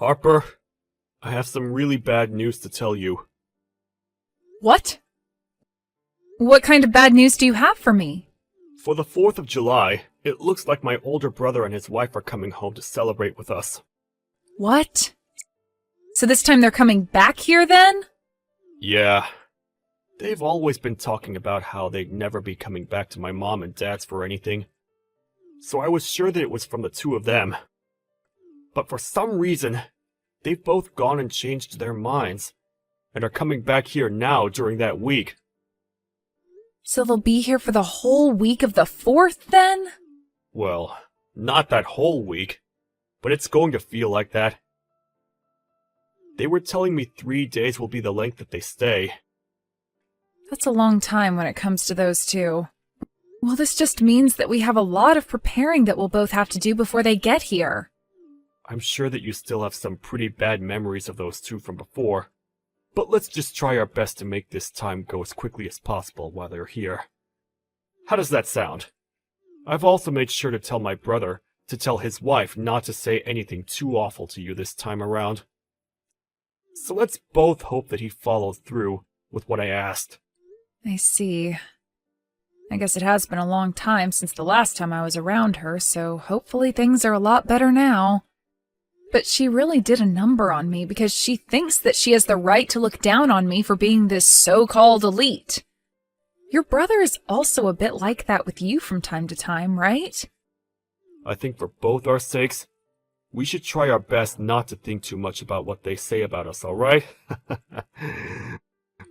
Harper, I have some really bad news to tell you. What? What kind of bad news do you have for me? For the 4th of July, it looks like my older brother and his wife are coming home to celebrate with us. What? So this time they're coming back here then? Yeah. They've always been talking about how they'd never be coming back to my mom and dad's for anything. So I was sure that it was from the two of them. But for some reason, they've both gone and changed their minds, and are coming back here now during that week. So they'll be here for the whole week of the 4th then? Well, not that whole week, but it's going to feel like that. They were telling me 3 days will be the length that they stay. That's a long time when it comes to those two. Well, this just means that we have a lot of preparing that we'll both have to do before they get here. I'm sure that you still have some pretty bad memories of those two from before, but let's just try our best to make this time go as quickly as possible while they're here. How does that sound? I've also made sure to tell my brother to tell his wife not to say anything too awful to you this time around. So let's both hope that he follows through with what I asked. I see. I guess it has been a long time since the last time I was around her, so hopefully things are a lot better now. But she really did a number on me because she thinks that she has the right to look down on me for being this so-called elite. Your brother is also a bit like that with you from time to time, right? I think for both our sakes, we should try our best not to think too much about what they say about us, alright?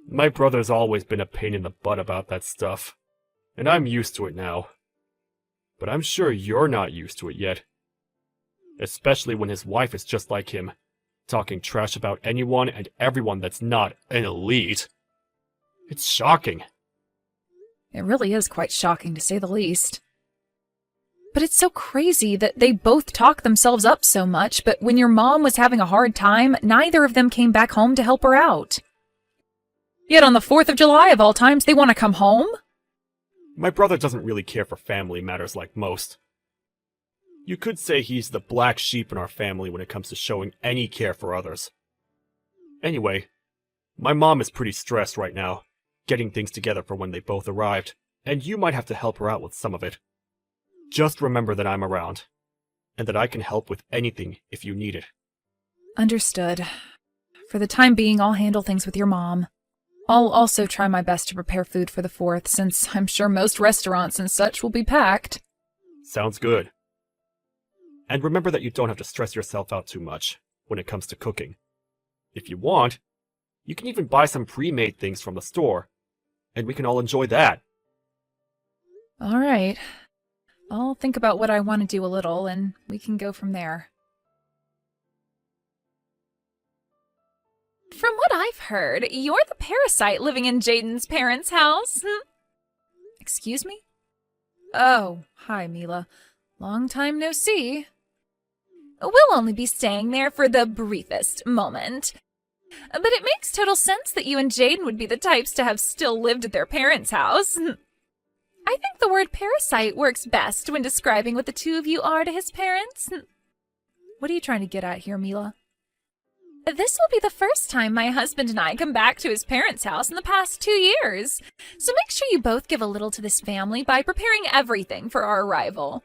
My brother's always been a pain in the butt about that stuff, and I'm used to it now. But I'm sure you're not used to it yet. Especially when his wife is just like him, talking trash about anyone and everyone that's not an elite. It's shocking. It really is quite shocking, to say the least. But it's so crazy that they both talk themselves up so much, but when your mom was having a hard time, neither of them came back home to help her out. Yet on the 4th of July, of all times, they want to come home? My brother doesn't really care for family matters like most. You could say he's the black sheep in our family when it comes to showing any care for others. Anyway, my mom is pretty stressed right now, getting things together for when they both arrived, and you might have to help her out with some of it. Just remember that I'm around, and that I can help with anything if you need it. Understood. For the time being, I'll handle things with your mom. I'll also try my best to prepare food for the 4th, since I'm sure most restaurants and such will be packed. Sounds good. And remember that you don't have to stress yourself out too much when it comes to cooking. If you want, you can even buy some pre-made things from the store, and we can all enjoy that. All right. I'll think about what I want to do a little, and we can go from there. From what I've heard, you're the parasite living in Jaden's parents' house. Excuse me? Oh, hi, Mila. Long time no see. We'll only be staying there for the briefest moment. But it makes total sense that you and Jaden would be the types to have still lived at their parents' house. I think the word parasite works best when describing what the two of you are to his parents. What are you trying to get at here, Mila? This will be the first time my husband and I come back to his parents' house in the past 2 years. So make sure you both give a little to this family by preparing everything for our arrival.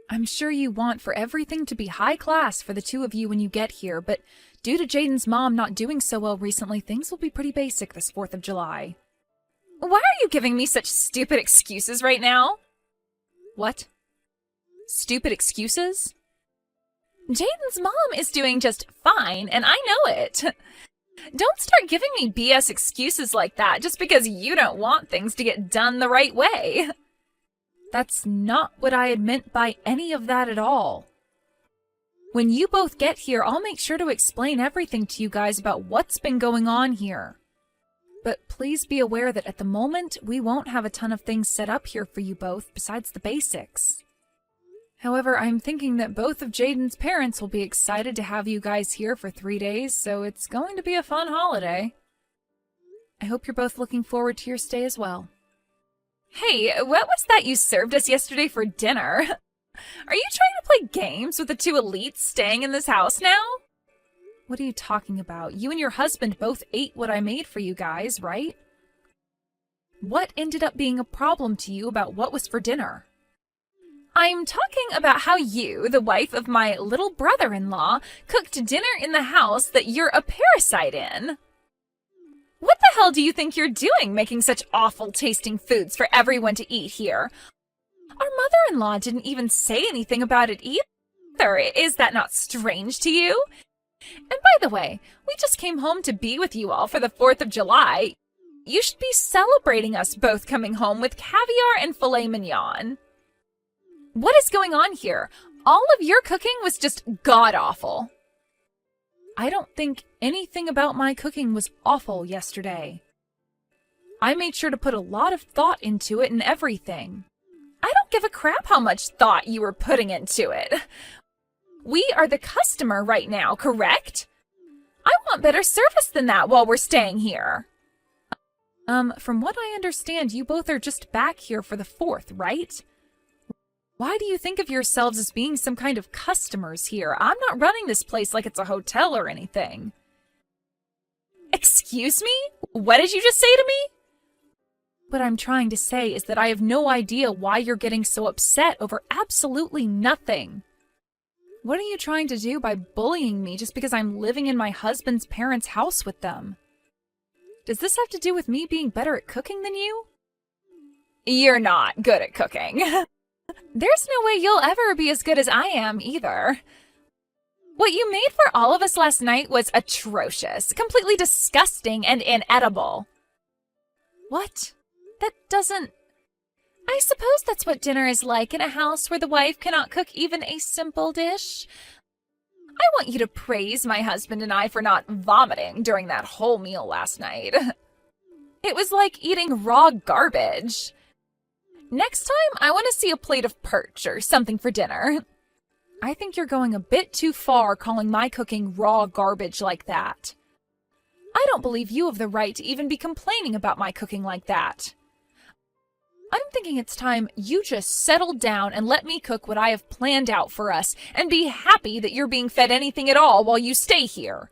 I'm sure you want for everything to be high class for the two of you when you get here, but due to Jaden's mom not doing so well recently, things will be pretty basic this 4th of July. Why are you giving me such stupid excuses right now? What? Stupid excuses? Jaden's mom is doing just fine, and I know it. Don't start giving me BS excuses like that just because you don't want things to get done the right way. That's not what I had meant by any of that at all. When you both get here, I'll make sure to explain everything to you guys about what's been going on here. But please be aware that at the moment, we won't have a ton of things set up here for you both besides the basics. However, I'm thinking that both of Jaden's parents will be excited to have you guys here for 3 days, so it's going to be a fun holiday. I hope you're both looking forward to your stay as well. Hey, what was that you served us yesterday for dinner? Are you trying to play games with the two elites staying in this house now? What are you talking about? You and your husband both ate what I made for you guys, right? What ended up being a problem to you about what was for dinner? I'm talking about how you, the wife of my little brother-in-law, cooked dinner in the house that you're a parasite in. What the hell do you think you're doing, making such awful-tasting foods for everyone to eat here? Our mother-in-law didn't even say anything about it either. Is that not strange to you? And by the way, we just came home to be with you all for the 4th of July. You should be celebrating us both coming home with caviar and filet mignon. What is going on here? All of your cooking was just god-awful. I don't think anything about my cooking was awful yesterday. I made sure to put a lot of thought into it and everything. I don't give a crap how much thought you were putting into it. We are the customer right now, correct? I want better service than that while we're staying here. From what I understand, you both are just back here for the 4th, right? Why do you think of yourselves as being some kind of customers here? I'm not running this place like it's a hotel or anything. Excuse me? What did you just say to me? What I'm trying to say is that I have no idea why you're getting so upset over absolutely nothing. What are you trying to do by bullying me just because I'm living in my husband's parents' house with them? Does this have to do with me being better at cooking than you? You're not good at cooking. There's no way you'll ever be as good as I am either. What you made for all of us last night was atrocious, completely disgusting and inedible. What? That doesn't... I suppose that's what dinner is like in a house where the wife cannot cook even a simple dish. I want you to praise my husband and I for not vomiting during that whole meal last night. It was like eating raw garbage. Next time, I want to see a plate of perch or something for dinner. I think you're going a bit too far calling my cooking raw garbage like that. I don't believe you have the right to even be complaining about my cooking like that. I'm thinking it's time you just settle down and let me cook what I have planned out for us and be happy that you're being fed anything at all while you stay here.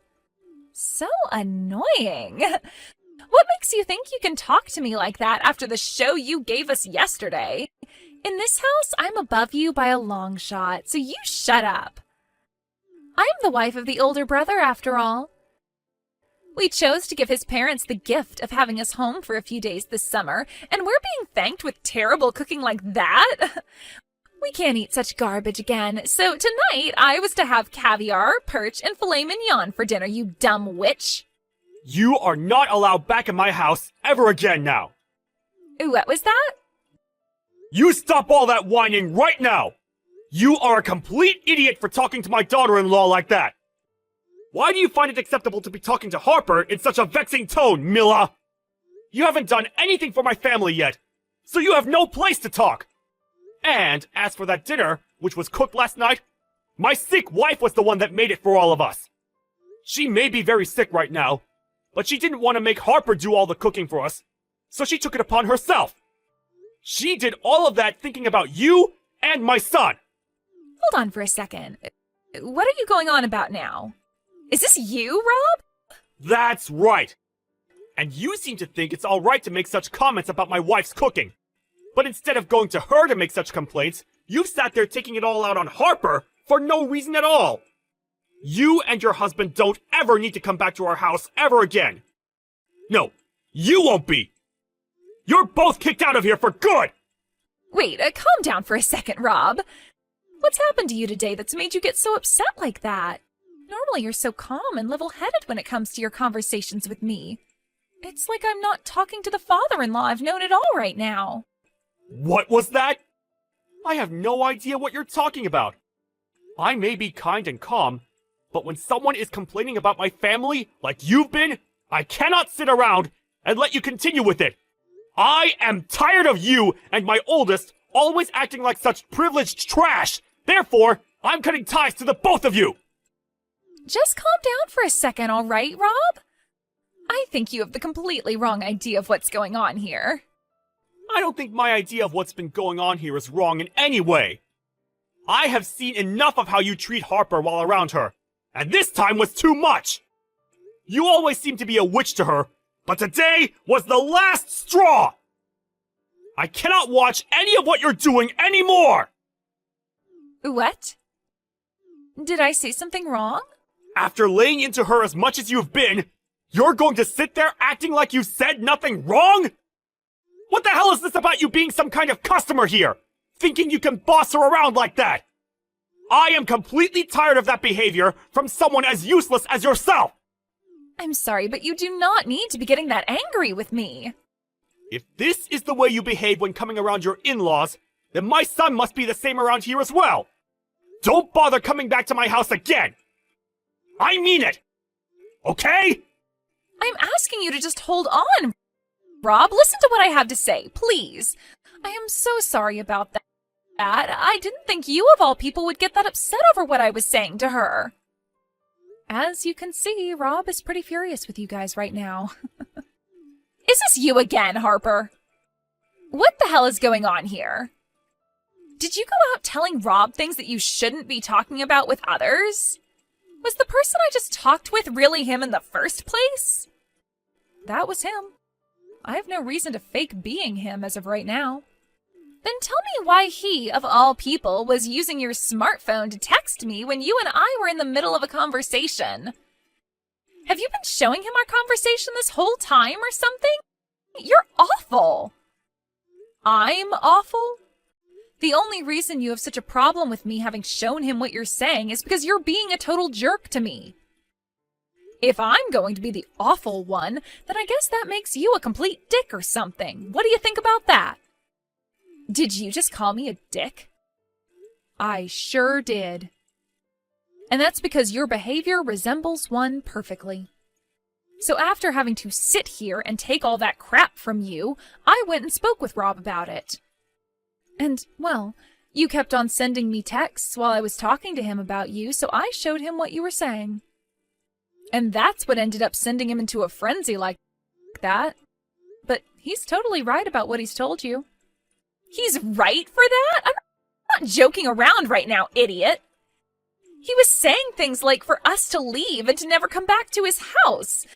So annoying. What makes you think you can talk to me like that after the show you gave us yesterday? In this house, I'm above you by a long shot, so you shut up. I'm the wife of the older brother, after all. We chose to give his parents the gift of having us home for a few days this summer, and we're being thanked with terrible cooking like that? We can't eat such garbage again, so tonight I was to have caviar, perch, and filet mignon for dinner, you dumb witch. You are not allowed back in my house ever again now. What was that? You stop all that whining right now! You are a complete idiot for talking to my daughter-in-law like that! Why do you find it acceptable to be talking to Harper in such a vexing tone, Mila? You haven't done anything for my family yet, so you have no place to talk! And as for that dinner, which was cooked last night, my sick wife was the one that made it for all of us. She may be very sick right now, but she didn't want to make Harper do all the cooking for us, so she took it upon herself. She did all of that thinking about you and my son. Hold on for a second. What are you going on about now? Is this you, Rob? That's right. And you seem to think it's alright to make such comments about my wife's cooking. But instead of going to her to make such complaints, you've sat there taking it all out on Harper for no reason at all. You and your husband don't ever need to come back to our house ever again. No, you won't be. You're both kicked out of here for good! Wait, calm down for a second, Rob. What's happened to you today that's made you get so upset like that? Normally you're so calm and level-headed when it comes to your conversations with me. It's like I'm not talking to the father-in-law I've known at all right now. What was that? I have no idea what you're talking about. I may be kind and calm, but when someone is complaining about my family, like you've been, I cannot sit around and let you continue with it. I am tired of you and my oldest always acting like such privileged trash. Therefore, I'm cutting ties to the both of you. Just calm down for a second, all right, Rob? I think you have the completely wrong idea of what's going on here. I don't think my idea of what's been going on here is wrong in any way. I have seen enough of how you treat Harper while around her, And this time was too much! You always seem to be a witch to her, but today was the last straw! I cannot watch any of what you're doing anymore! What? Did I say something wrong? After laying into her as much as you've been, you're going to sit there acting like you said nothing wrong? What the hell is this about you being some kind of customer here? Thinking you can boss her around like that? I am completely tired of that behavior from someone as useless as yourself! I'm sorry, but you do not need to be getting that angry with me. If this is the way you behave when coming around your in-laws, then my son must be the same around here as well! Don't bother coming back to my house again! I mean it! Okay? I'm asking you to just hold on. Rob, listen to what I have to say, please. I am so sorry about that. I didn't think you of all people would get that upset over what I was saying to her. As you can see, Rob is pretty furious with you guys right now. Is this you again, Harper? What the hell is going on here? Did you go out telling Rob things that you shouldn't be talking about with others? Was the person I just talked with really him in the first place? That was him. I have no reason to fake being him as of right now. Then tell me why he, of all people, was using your smartphone to text me when you and I were in the middle of a conversation. Have you been showing him our conversation this whole time or something? You're awful. I'm awful? The only reason you have such a problem with me having shown him what you're saying is because you're being a total jerk to me. If I'm going to be the awful one, then I guess that makes you a complete dick or something. What do you think about that? Did you just call me a dick? I sure did. And that's because your behavior resembles one perfectly. So after having to sit here and take all that crap from you, I went and spoke with Rob about it. And, well, you kept on sending me texts while I was talking to him about you, so I showed him what you were saying. And that's what ended up sending him into a frenzy like that. But he's totally right about what he's told you. He's right for that? I'm not joking around right now, idiot. He was saying things like for us to leave and to never come back to his house.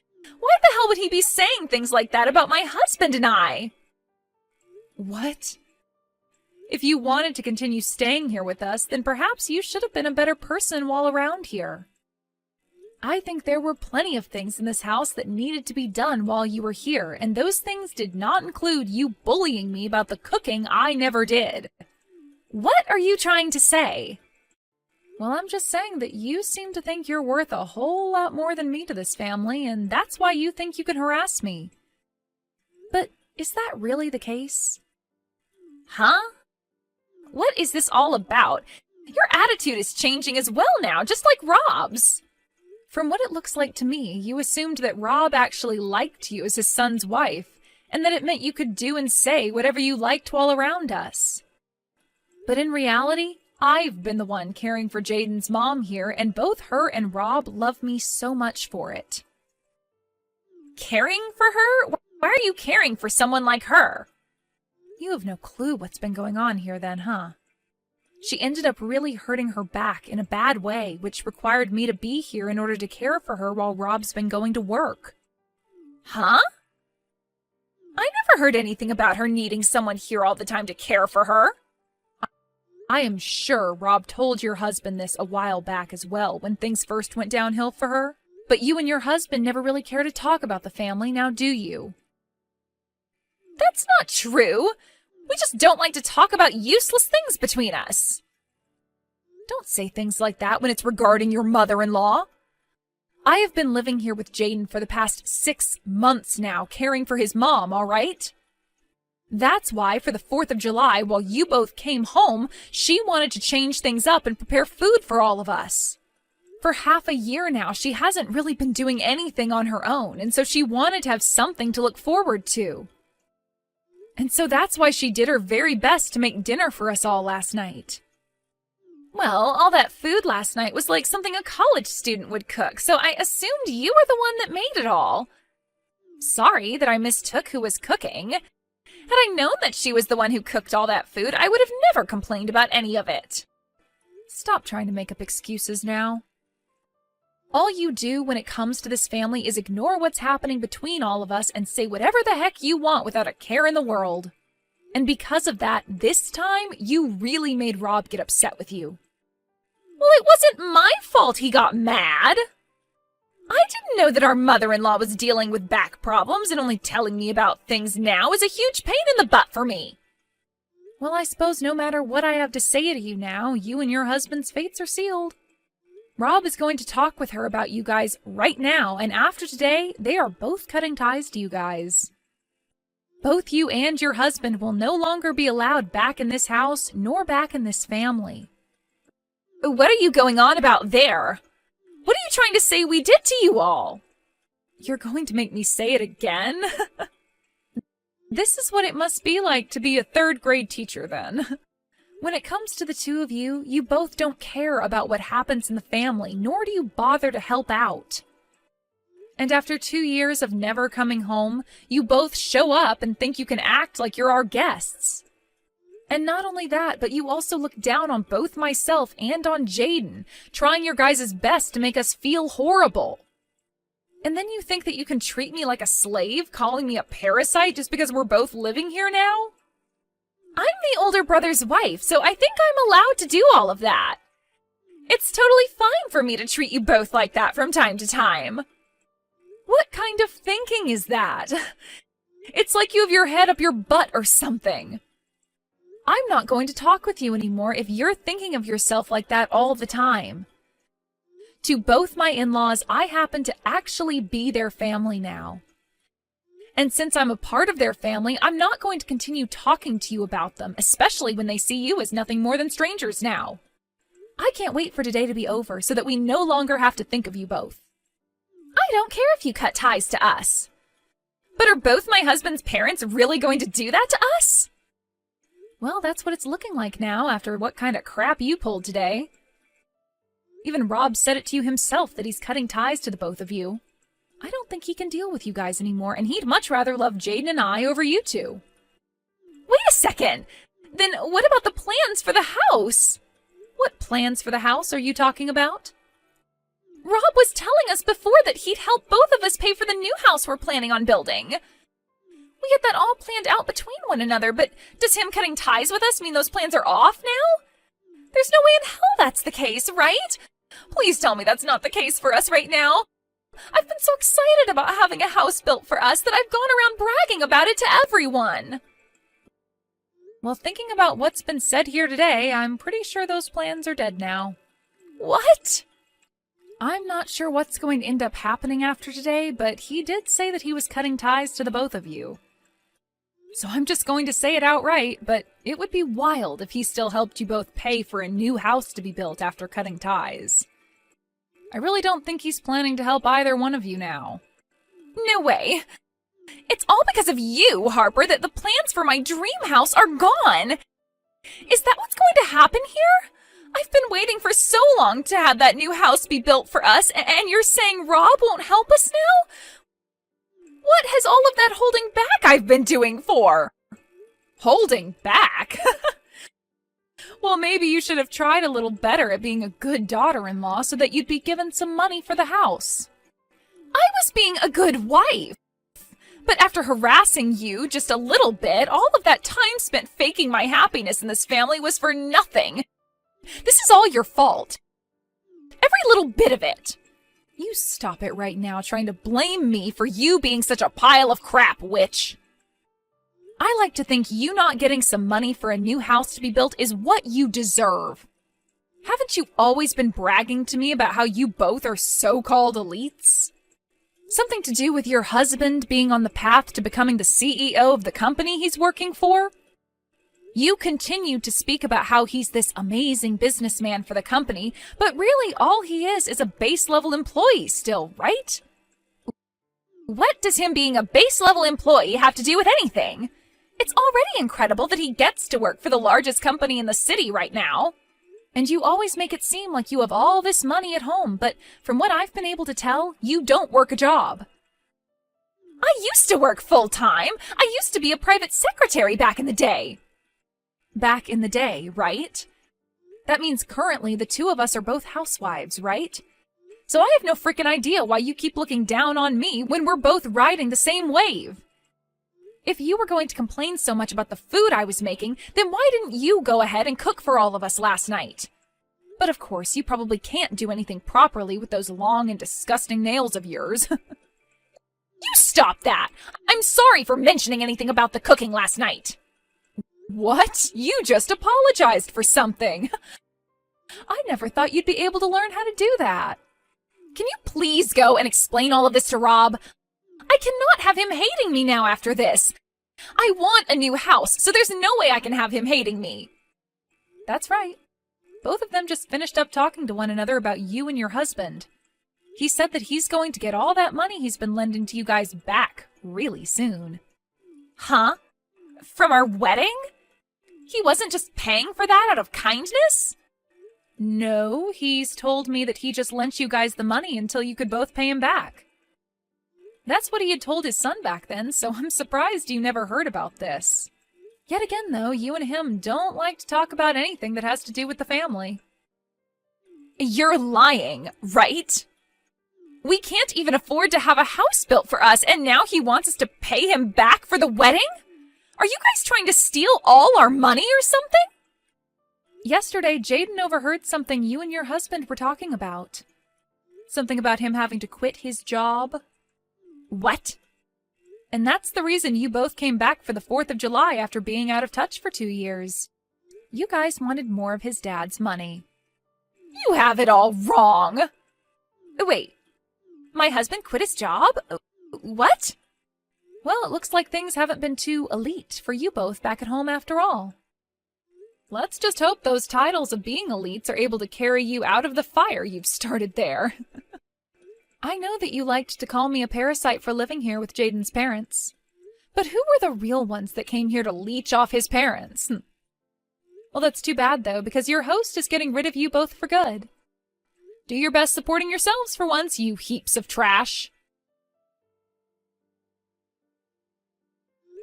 Why the hell would he be saying things like that about my husband and I? What? If you wanted to continue staying here with us, then perhaps you should have been a better person while around here. I think there were plenty of things in this house that needed to be done while you were here, and those things did not include you bullying me about the cooking I never did. What are you trying to say? Well, I'm just saying that you seem to think you're worth a whole lot more than me to this family, and that's why you think you can harass me. But is that really the case? Huh? What is this all about? Your attitude is changing as well now, just like Rob's. From what it looks like to me, you assumed that Rob actually liked you as his son's wife, and that it meant you could do and say whatever you liked while around us. But in reality, I've been the one caring for Jaden's mom here, and both her and Rob love me so much for it. Caring for her? Why are you caring for someone like her? You have no clue what's been going on here then, huh? She ended up really hurting her back in a bad way, which required me to be here in order to care for her while Rob's been going to work. Huh? I never heard anything about her needing someone here all the time to care for her. I am sure Rob told your husband this a while back as well, when things first went downhill for her. But you and your husband never really care to talk about the family, now do you? That's not true. We just don't like to talk about useless things between us. Don't say things like that when it's regarding your mother-in-law. I have been living here with Jaden for the past 6 months now, caring for his mom, all right? That's why, for the 4th of July, while you both came home, she wanted to change things up and prepare food for all of us. For half a year now, she hasn't really been doing anything on her own, and so she wanted to have something to look forward to. And so that's why she did her very best to make dinner for us all last night. Well, all that food last night was like something a college student would cook, so I assumed you were the one that made it all. Sorry that I mistook who was cooking. Had I known that she was the one who cooked all that food, I would have never complained about any of it. Stop trying to make up excuses now. All you do when it comes to this family is ignore what's happening between all of us and say whatever the heck you want without a care in the world. And because of that, this time, you really made Rob get upset with you. Well, it wasn't my fault he got mad. I didn't know that our mother-in-law was dealing with back problems, and only telling me about things now is a huge pain in the butt for me. Well, I suppose no matter what I have to say to you now, you and your husband's fates are sealed. Rob is going to talk with her about you guys right now, and after today, they are both cutting ties to you guys. Both you and your husband will no longer be allowed back in this house, nor back in this family. What are you going on about there? What are you trying to say we did to you all? You're going to make me say it again? This is what it must be like to be a third-grade teacher, then. When it comes to the two of you, you both don't care about what happens in the family, nor do you bother to help out. And after 2 years of never coming home, you both show up and think you can act like you're our guests. And not only that, but you also look down on both myself and on Jaden, trying your guys' best to make us feel horrible. And then you think that you can treat me like a slave, calling me a parasite just because we're both living here now? I'm the older brother's wife, so I think I'm allowed to do all of that. It's totally fine for me to treat you both like that from time to time. What kind of thinking is that? It's like you have your head up your butt or something. I'm not going to talk with you anymore if you're thinking of yourself like that all the time. To both my in-laws, I happen to actually be their family now. And since I'm a part of their family, I'm not going to continue talking to you about them, especially when they see you as nothing more than strangers now. I can't wait for today to be over so that we no longer have to think of you both. I don't care if you cut ties to us. But are both my husband's parents really going to do that to us? Well, that's what it's looking like now after what kind of crap you pulled today. Even Rob said it to you himself that he's cutting ties to the both of you. I don't think he can deal with you guys anymore, and he'd much rather love Jaden and I over you two. Wait a second! Then what about the plans for the house? What plans for the house are you talking about? Rob was telling us before that he'd help both of us pay for the new house we're planning on building. We had that all planned out between one another, but does him cutting ties with us mean those plans are off now? There's no way in hell that's the case, right? Please tell me that's not the case for us right now. I've been so excited about having a house built for us that I've gone around bragging about it to everyone. Well, thinking about what's been said here today, I'm pretty sure those plans are dead now. What? I'm not sure what's going to end up happening after today, but he did say that he was cutting ties to the both of you. So I'm just going to say it outright, but it would be wild if he still helped you both pay for a new house to be built after cutting ties. I really don't think he's planning to help either one of you now. No way. It's all because of you, Harper, that the plans for my dream house are gone. Is that what's going to happen here? I've been waiting for so long to have that new house be built for us, and you're saying Rob won't help us now? What has all of that holding back I've been doing for? Holding back? Well, maybe you should have tried a little better at being a good daughter-in-law so that you'd be given some money for the house. I was being a good wife. But after harassing you just a little bit, all of that time spent faking my happiness in this family was for nothing. This is all your fault. Every little bit of it. You stop it right now trying to blame me for you being such a pile of crap, witch. I like to think you not getting some money for a new house to be built is what you deserve. Haven't you always been bragging to me about how you both are so-called elites? Something to do with your husband being on the path to becoming the CEO of the company he's working for? You continue to speak about how he's this amazing businessman for the company, but really all he is a base-level employee still, right? What does him being a base-level employee have to do with anything? It's already incredible that he gets to work for the largest company in the city right now. And you always make it seem like you have all this money at home, but from what I've been able to tell, you don't work a job. I used to work full-time. I used to be a private secretary back in the day. Back in the day, right? That means currently the two of us are both housewives, right? So I have no frickin' idea why you keep looking down on me when we're both riding the same wave. If you were going to complain so much about the food I was making, then why didn't you go ahead and cook for all of us last night? But of course, you probably can't do anything properly with those long and disgusting nails of yours. You stop that! I'm sorry for mentioning anything about the cooking last night. What? You just apologized for something. I never thought you'd be able to learn how to do that. Can you please go and explain all of this to Rob? I cannot have him hating me now after this. I want a new house, so there's no way I can have him hating me. That's right. Both of them just finished up talking to one another about you and your husband. He said that he's going to get all that money he's been lending to you guys back really soon. Huh? From our wedding? He wasn't just paying for that out of kindness? No, he's told me that he just lent you guys the money until you could both pay him back. That's what he had told his son back then, so I'm surprised you never heard about this. Yet again, though, you and him don't like to talk about anything that has to do with the family. You're lying, right? We can't even afford to have a house built for us, and now he wants us to pay him back for the wedding? Are you guys trying to steal all our money or something? Yesterday, Jaden overheard something you and your husband were talking about. Something about him having to quit his job. What? And that's the reason you both came back for the 4th of July after being out of touch for 2 years. You guys wanted more of his dad's money. You have it all wrong. Wait, my husband quit his job? What? Well, it looks like things haven't been too elite for you both back at home after all. Let's just hope those titles of being elites are able to carry you out of the fire you've started there. I know that you liked to call me a parasite for living here with Jaden's parents. But who were the real ones that came here to leech off his parents? Well, that's too bad, though, because your host is getting rid of you both for good. Do your best supporting yourselves for once, you heaps of trash.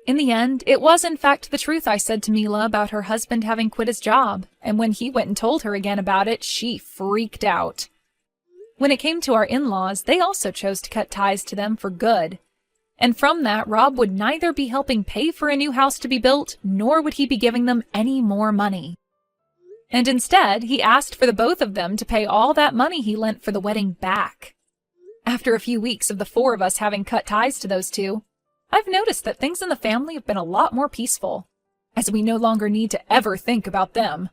In the end, it was in fact the truth I said to Mila about her husband having quit his job, and when he went and told her again about it, she freaked out. When it came to our in-laws, they also chose to cut ties to them for good. And from that, Rob would neither be helping pay for a new house to be built, nor would he be giving them any more money. And instead, he asked for the both of them to pay all that money he lent for the wedding back. After a few weeks of the 4 of us having cut ties to those two, I've noticed that things in the family have been a lot more peaceful, as we no longer need to ever think about them.